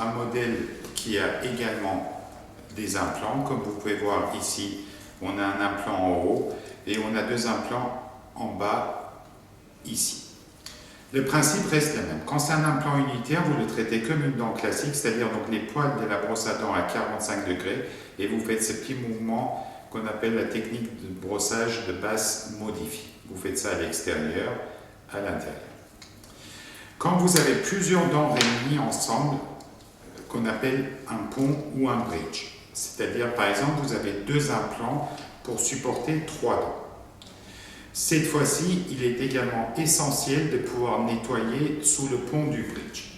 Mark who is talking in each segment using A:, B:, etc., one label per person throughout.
A: Un modèle qui a également des implants, comme vous pouvez voir ici, on a un implant en haut et on a deux implants en bas ici. Le principe reste le même. Quand c'est un implant unitaire, vous le traitez comme une dent classique, c'est-à-dire donc les poils de la brosse à dents à 45 degrés et vous faites ce petit mouvement qu'on appelle la technique de brossage de base modifiée. Vous faites ça à l'extérieur, à l'intérieur. Quand vous avez plusieurs dents réunies ensemble, qu'on appelle un pont ou un bridge. C'est-à-dire, par exemple, vous avez deux implants pour supporter trois dents. Cette fois-ci, il est également essentiel de pouvoir nettoyer sous le pont du bridge.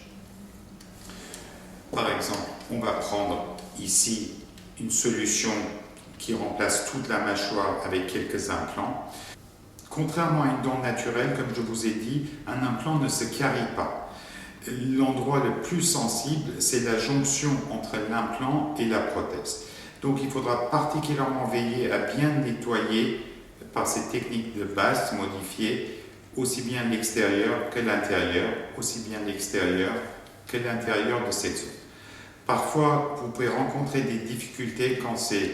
A: Par exemple, on va prendre ici une solution qui remplace toute la mâchoire avec quelques implants. Contrairement à une dent naturelle, comme je vous ai dit, un implant ne se carie pas. L'endroit le plus sensible, c'est la jonction entre l'implant et la prothèse. Donc il faudra particulièrement veiller à bien nettoyer par ces techniques de base modifiées, aussi bien l'extérieur que l'intérieur, aussi bien l'extérieur que l'intérieur de cette zone. Parfois, vous pouvez rencontrer des difficultés quand c'est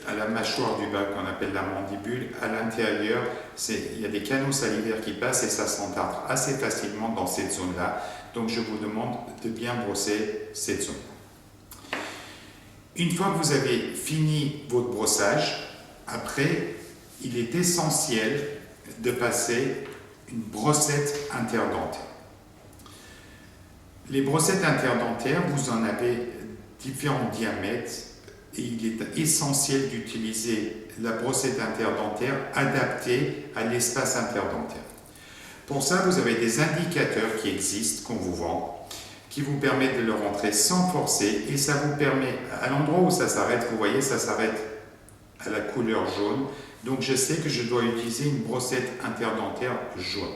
A: à la mâchoire du bas, qu'on appelle la mandibule. À l'intérieur, il y a des canaux salivaires qui passent et ça s'entartre assez facilement dans cette zone-là. Donc je vous demande de bien brosser cette zone. Une fois que vous avez fini votre brossage, après, il est essentiel de passer une brossette interdentaire. Les brossettes interdentaires, vous en avez différents diamètres et il est essentiel d'utiliser la brossette interdentaire adaptée à l'espace interdentaire. Pour ça, vous avez des indicateurs qui existent, qu'on vous vend, qui vous permettent de le rentrer sans forcer et ça vous permet, à l'endroit où ça s'arrête, vous voyez, ça s'arrête à la couleur jaune, donc je sais que je dois utiliser une brossette interdentaire jaune.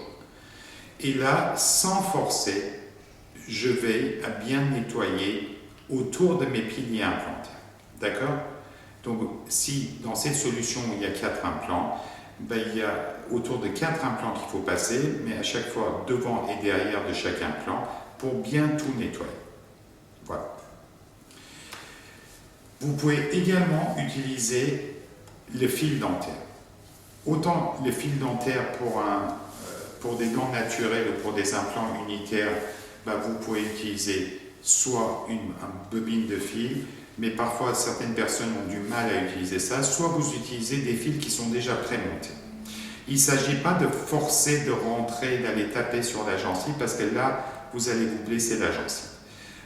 A: Et là, sans forcer, je veille à bien nettoyer autour de mes piliers implantaires. D'accord? Donc, si dans cette solution il y a 4 implants, il y a autour de 4 implants qu'il faut passer, mais à chaque fois devant et derrière de chaque implant pour bien tout nettoyer. Voilà. Vous pouvez également utiliser le fil dentaire. Autant le fil dentaire pour des dents naturelles ou pour des implants unitaires, vous pouvez utiliser soit une bobine de fil, mais parfois certaines personnes ont du mal à utiliser ça, soit vous utilisez des fils qui sont déjà prémontés. Il ne s'agit pas de forcer de rentrer, d'aller taper sur la gencive, parce que là, vous allez vous blesser la gencive.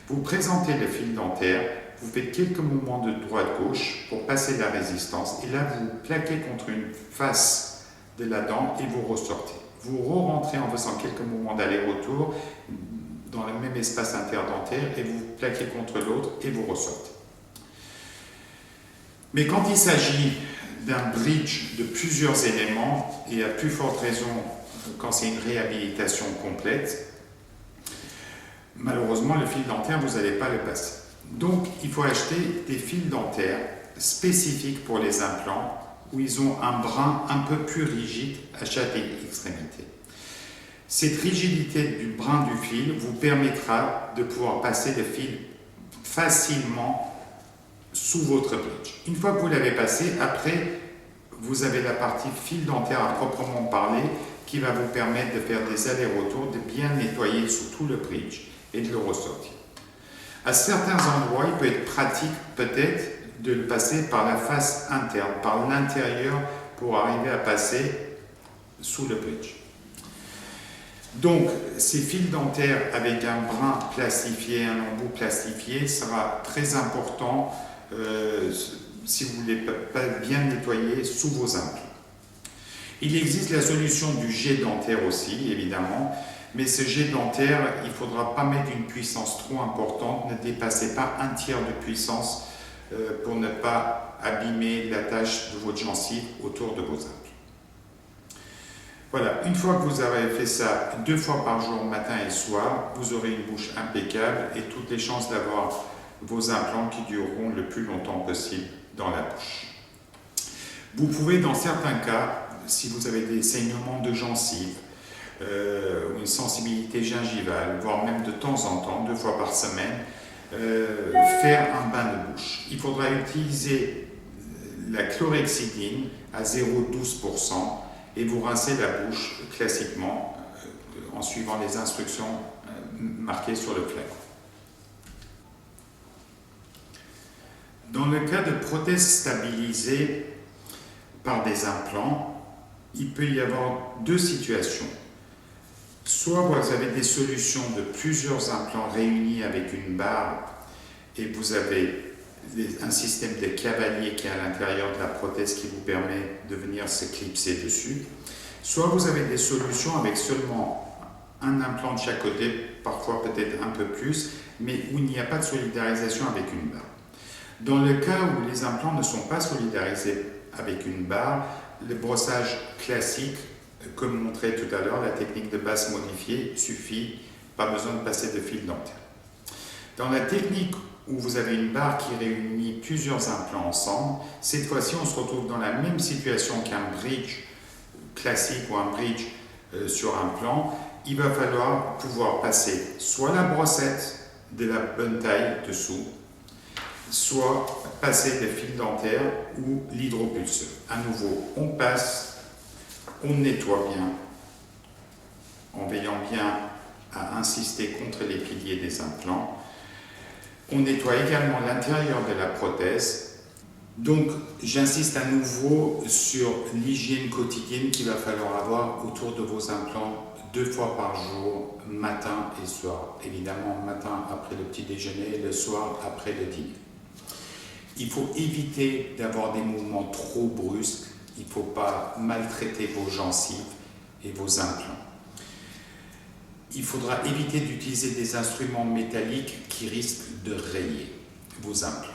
A: Vous présentez le fil dentaire, vous faites quelques mouvements de droite-gauche pour passer la résistance, et là, vous plaquez contre une face de la dent et vous ressortez. Vous re-rentrez en faisant quelques mouvements d'aller-retour dans le même espace interdentaire et vous plaquez contre l'autre et vous ressortez. Mais quand il s'agit d'un bridge de plusieurs éléments, et à plus forte raison quand c'est une réhabilitation complète, malheureusement le fil dentaire, vous n'allez pas le passer. Donc il faut acheter des fils dentaires spécifiques pour les implants, où ils ont un brin un peu plus rigide à chaque extrémité. Cette rigidité du brin du fil vous permettra de pouvoir passer le fil facilement sous votre bridge. Une fois que vous l'avez passé, après, vous avez la partie fil dentaire à proprement parler qui va vous permettre de faire des allers-retours, de bien nettoyer sous tout le bridge et de le ressortir. À certains endroits, il peut être pratique peut-être de le passer par la face interne, par l'intérieur pour arriver à passer sous le bridge. Donc, ces fils dentaires avec un brin plastifié, un embout plastifié sera très important si vous voulez pas bien nettoyer sous vos implants. Il existe la solution du jet dentaire aussi, évidemment, mais ce jet dentaire, il ne faudra pas mettre une puissance trop importante, ne dépassez pas un tiers de puissance pour ne pas abîmer la tâche de votre gencive autour de vos implants. Voilà, une fois que vous avez fait ça 2 fois par jour, matin et soir, vous aurez une bouche impeccable et toutes les chances d'avoir vos implants qui dureront le plus longtemps possible dans la bouche. Vous pouvez, dans certains cas, si vous avez des saignements de gencives, ou une sensibilité gingivale, voire même de temps en temps, 2 fois par semaine, faire un bain de bouche. Il faudra utiliser la chlorhexidine à 0,12% et vous rincez la bouche classiquement en suivant les instructions marquées sur le flacon. Dans le cas de prothèses stabilisées par des implants, il peut y avoir 2 situations. Soit vous avez des solutions de plusieurs implants réunis avec une barre et vous avez un système de cavalier qui est à l'intérieur de la prothèse qui vous permet de venir se clipser dessus. Soit vous avez des solutions avec seulement un implant de chaque côté, parfois peut-être un peu plus, mais où il n'y a pas de solidarisation avec une barre. Dans le cas où les implants ne sont pas solidarisés avec une barre, le brossage classique, comme montré tout à l'heure, la technique de base modifiée suffit, pas besoin de passer de fil dentaire. Dans la technique où vous avez une barre qui réunit plusieurs implants ensemble, cette fois-ci on se retrouve dans la même situation qu'un bridge classique ou un bridge sur un plan. Il va falloir pouvoir passer soit la brossette de la bonne taille dessous, soit passer des fils dentaires ou l'hydropulseur. À nouveau, on passe, on nettoie bien, en veillant bien à insister contre les piliers des implants. On nettoie également l'intérieur de la prothèse. Donc, j'insiste à nouveau sur l'hygiène quotidienne qu'il va falloir avoir autour de vos implants 2 fois par jour, matin et soir. Évidemment, matin après le petit déjeuner et le soir après le dîner. Il faut éviter d'avoir des mouvements trop brusques. Il ne faut pas maltraiter vos gencives et vos implants. Il faudra éviter d'utiliser des instruments métalliques qui risquent de rayer vos implants.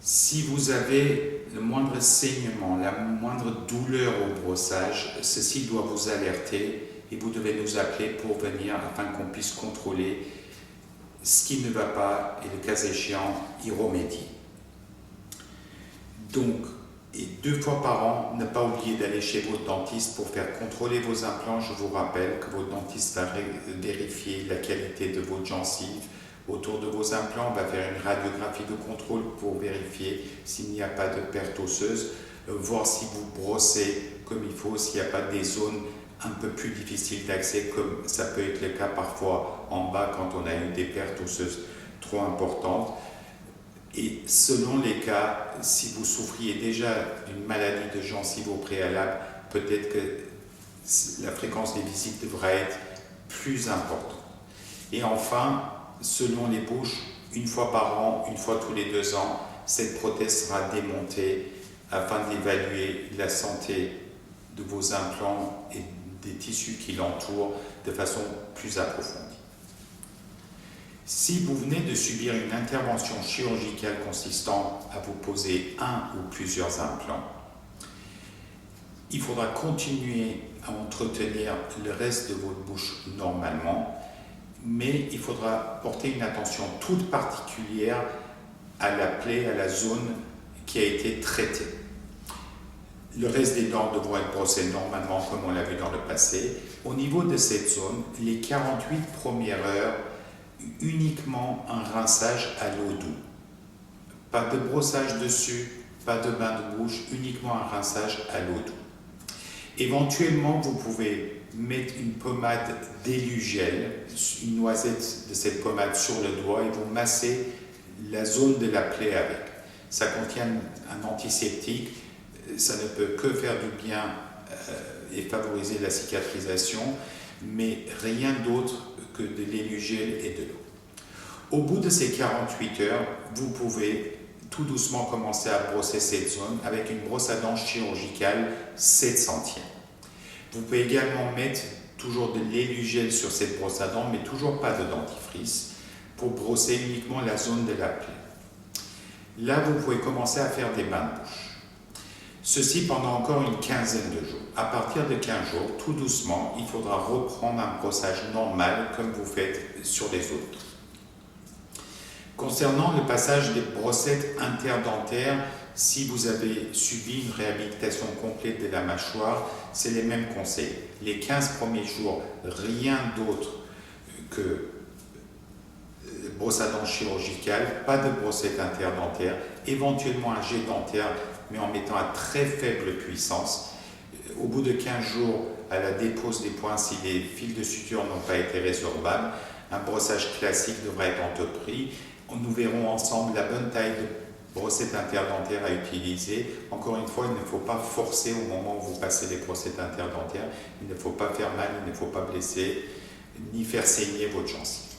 A: Si vous avez le moindre saignement, la moindre douleur au brossage, ceci doit vous alerter et vous devez nous appeler pour venir afin qu'on puisse contrôler ce qui ne va pas et le cas échéant y remédier. Donc, et 2 fois par an, ne pas oublier d'aller chez votre dentiste pour faire contrôler vos implants. Je vous rappelle que votre dentiste va vérifier la qualité de votre gencive autour de vos implants, va faire une radiographie de contrôle pour vérifier s'il n'y a pas de perte osseuse, voir si vous brossez comme il faut, s'il n'y a pas des zones un peu plus difficiles d'accès, comme ça peut être le cas parfois en bas quand on a eu des pertes osseuses trop importantes. Et selon les cas, si vous souffriez déjà d'une maladie de gencive au préalable, peut-être que la fréquence des visites devra être plus importante. Et enfin, selon les bouches, 1 fois par an, 1 fois tous les 2 ans, cette prothèse sera démontée afin d'évaluer la santé de vos implants et des tissus qui l'entourent de façon plus approfondie. Si vous venez de subir une intervention chirurgicale consistant à vous poser un ou plusieurs implants, il faudra continuer à entretenir le reste de votre bouche normalement, mais il faudra porter une attention toute particulière à la plaie, à la zone qui a été traitée. Le reste des dents devront être brossées normalement comme on l'a vu dans le passé. Au niveau de cette zone, les 48 premières heures, uniquement un rinçage à l'eau douce. Pas de brossage dessus, pas de bain de bouche, uniquement un rinçage à l'eau douce. Éventuellement, vous pouvez mettre une pommade d'Élugel, une noisette de cette pommade sur le doigt et vous massez la zone de la plaie avec. Ça contient un antiseptique, ça ne peut que faire du bien et favoriser la cicatrisation, mais rien d'autre que de l'Élugel et de l'eau. Au bout de ces 48 heures, vous pouvez tout doucement commencer à brosser cette zone avec une brosse à dents chirurgicale 7 centièmes. Vous pouvez également mettre toujours de l'Élugel sur cette brosse à dents, mais toujours pas de dentifrice, pour brosser uniquement la zone de la plaie. Là, vous pouvez commencer à faire des bains de bouche. Ceci pendant encore une quinzaine de jours. À partir de 15 jours, tout doucement, il faudra reprendre un brossage normal comme vous faites sur les autres. Concernant le passage des brossettes interdentaires, Si vous avez subi une réhabilitation complète de la mâchoire, c'est les mêmes conseils. Les 15 premiers jours, rien d'autre que brosse à dents chirurgicale, pas de brossette interdentaire, éventuellement un jet dentaire, mais en mettant à très faible puissance. Au bout de 15 jours, à la dépose des points, si les fils de suture n'ont pas été résorbables, un brossage classique devra être entrepris. Nous verrons ensemble la bonne taille de brossette interdentaire à utiliser. Encore une fois, il ne faut pas forcer au moment où vous passez les brossettes interdentaires. Il ne faut pas faire mal, il ne faut pas blesser, ni faire saigner votre gencive.